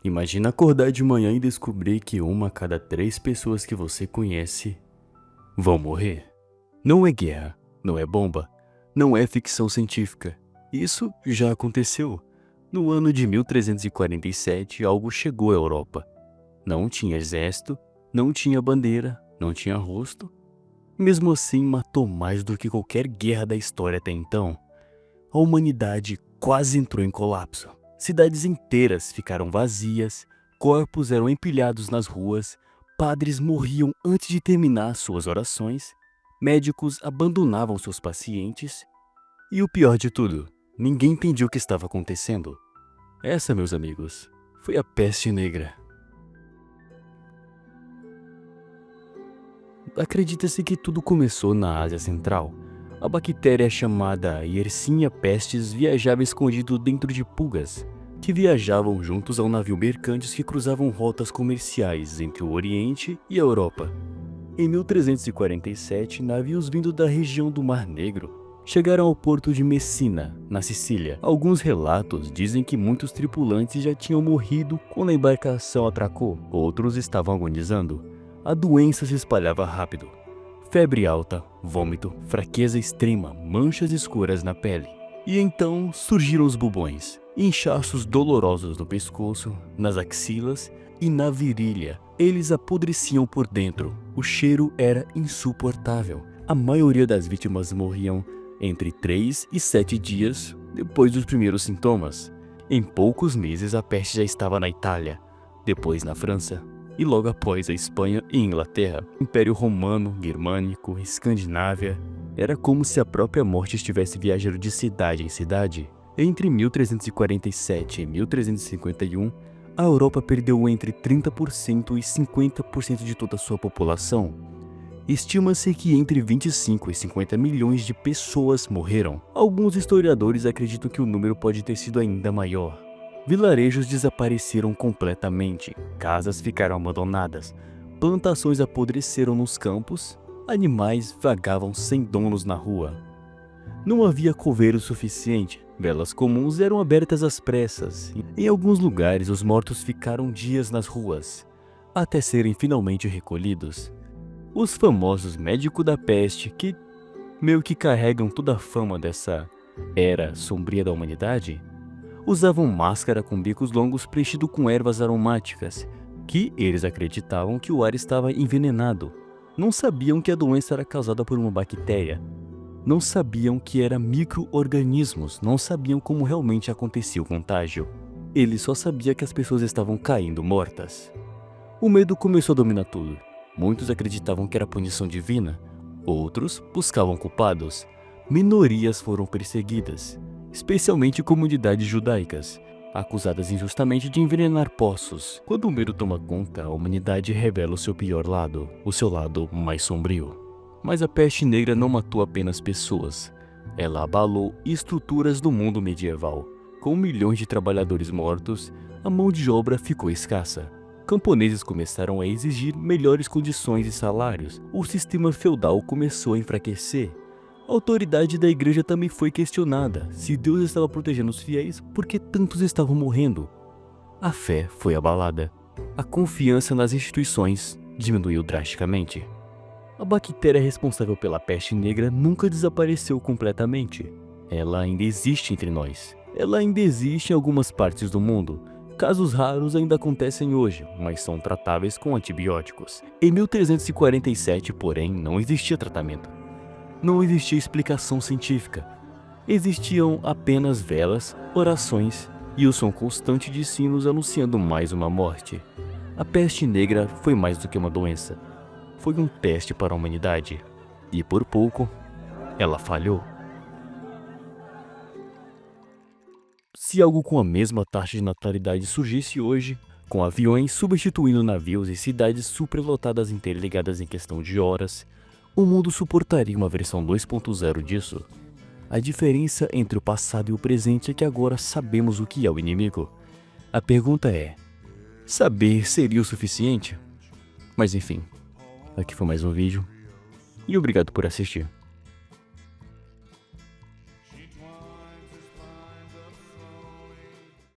Imagina acordar de manhã e descobrir que uma a cada 3 pessoas que você conhece vão morrer. Não é guerra, não é bomba, não é ficção científica. Isso já aconteceu. No ano de 1347, algo chegou à Europa. Não tinha exército, não tinha bandeira, não tinha rosto. Mesmo assim, matou mais do que qualquer guerra da história até então. A humanidade quase entrou em colapso. Cidades inteiras ficaram vazias, corpos eram empilhados nas ruas, padres morriam antes de terminar suas orações, médicos abandonavam seus pacientes e o pior de tudo, ninguém entendia o que estava acontecendo. Essa, meus amigos, foi a peste negra. Acredita-se que tudo começou na Ásia Central. A bactéria chamada Yersinia pestis viajava escondido dentro de pulgas, que viajavam juntos ao navio mercantes que cruzavam rotas comerciais entre o Oriente e a Europa. Em 1347, navios vindo da região do Mar Negro chegaram ao porto de Messina, na Sicília. Alguns relatos dizem que muitos tripulantes já tinham morrido quando a embarcação atracou, outros estavam agonizando. A doença se espalhava rápido. Febre alta, vômito, fraqueza extrema, manchas escuras na pele. E então surgiram os bubões, inchaços dolorosos no pescoço, nas axilas e na virilha. Eles apodreciam por dentro. O cheiro era insuportável. A maioria das vítimas morriam entre 3 e 7 dias depois dos primeiros sintomas. Em poucos meses a peste já estava na Itália, depois na França, e logo após a Espanha e Inglaterra. Império Romano, Germânico, Escandinávia. Era como se a própria morte estivesse viajando de cidade em cidade. Entre 1347 e 1351, a Europa perdeu entre 30% e 50% de toda a sua população. Estima-se que entre 25 e 50 milhões de pessoas morreram. Alguns historiadores acreditam que o número pode ter sido ainda maior. Vilarejos desapareceram completamente, casas ficaram abandonadas, plantações apodreceram nos campos, animais vagavam sem donos na rua. Não havia coveiro suficiente, velas comuns eram abertas às pressas. Em alguns lugares os mortos ficaram dias nas ruas, até serem finalmente recolhidos. Os famosos médicos da peste, que meio que carregam toda a fama dessa era sombria da humanidade, usavam máscara com bicos longos preenchido com ervas aromáticas, que eles acreditavam que o ar estava envenenado. Não sabiam que a doença era causada por uma bactéria. Não sabiam que eram micro-organismos, não sabiam como realmente acontecia o contágio. Eles só sabiam que as pessoas estavam caindo mortas. O medo começou a dominar tudo. Muitos acreditavam que era punição divina, outros buscavam culpados. Minorias foram perseguidas, especialmente comunidades judaicas, acusadas injustamente de envenenar poços. Quando o medo toma conta, a humanidade revela o seu pior lado, o seu lado mais sombrio. Mas a peste negra não matou apenas pessoas, ela abalou estruturas do mundo medieval. Com milhões de trabalhadores mortos, a mão de obra ficou escassa. Camponeses começaram a exigir melhores condições e salários. O sistema feudal começou a enfraquecer. A autoridade da igreja também foi questionada. Se Deus estava protegendo os fiéis, por que tantos estavam morrendo? A fé foi abalada. A confiança nas instituições diminuiu drasticamente. A bactéria responsável pela peste negra nunca desapareceu completamente. Ela ainda existe entre nós. Ela ainda existe em algumas partes do mundo. Casos raros ainda acontecem hoje, mas são tratáveis com antibióticos. Em 1347, porém, não existia tratamento. Não existia explicação científica. Existiam apenas velas, orações e o som constante de sinos anunciando mais uma morte. A peste negra foi mais do que uma doença. Foi um teste para a humanidade. E por pouco, ela falhou. Se algo com a mesma taxa de natalidade surgisse hoje, com aviões substituindo navios e cidades superlotadas interligadas em questão de horas, o mundo suportaria uma versão 2.0 disso. A diferença entre o passado e o presente é que agora sabemos o que é o inimigo. A pergunta é: saber seria o suficiente? Mas enfim, aqui foi mais um vídeo e obrigado por assistir.